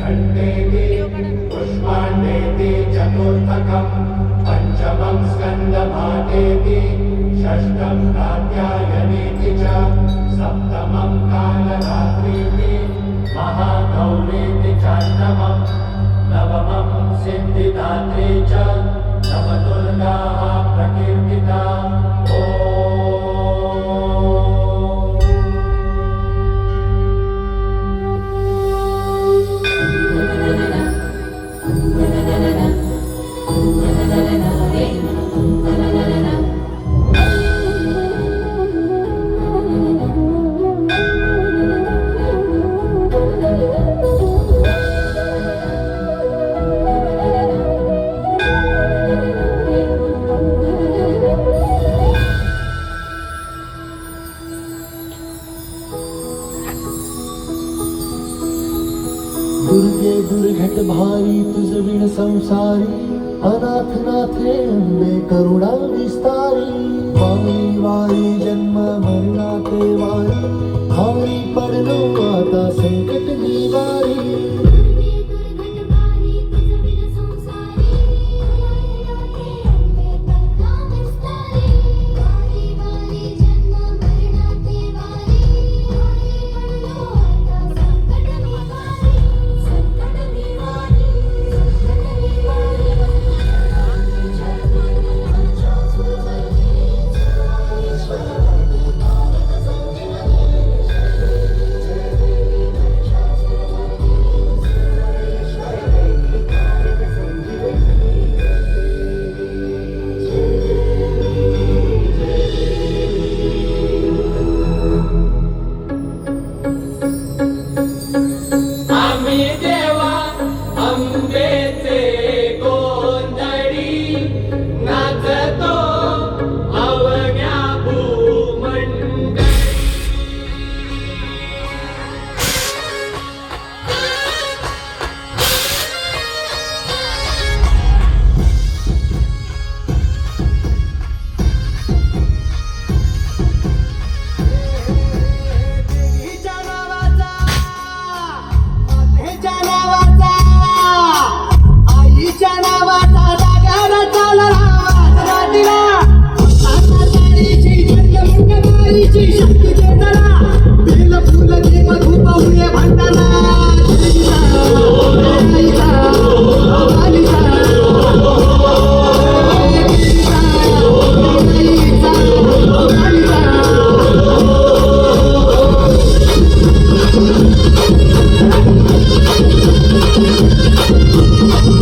घण्टेति पुष्पाण्डेति चतुर्थकं पञ्चमं स्कन्दपाठेति षष्ठं कात्यायनेति च सप्तमं कालरात्रीति महागौरीति चाष्टमं नवमं सिद्धिदात्री च नवदुर्गाः प्रकीर्तिता। दुर्गे दुर्घट भारी तुझ विण संसारी अनाथ नाथे अंबे करुणा विस्तारी वारी वारी जन्म मरणाते वारी भारी पडलो आता संकट निवारी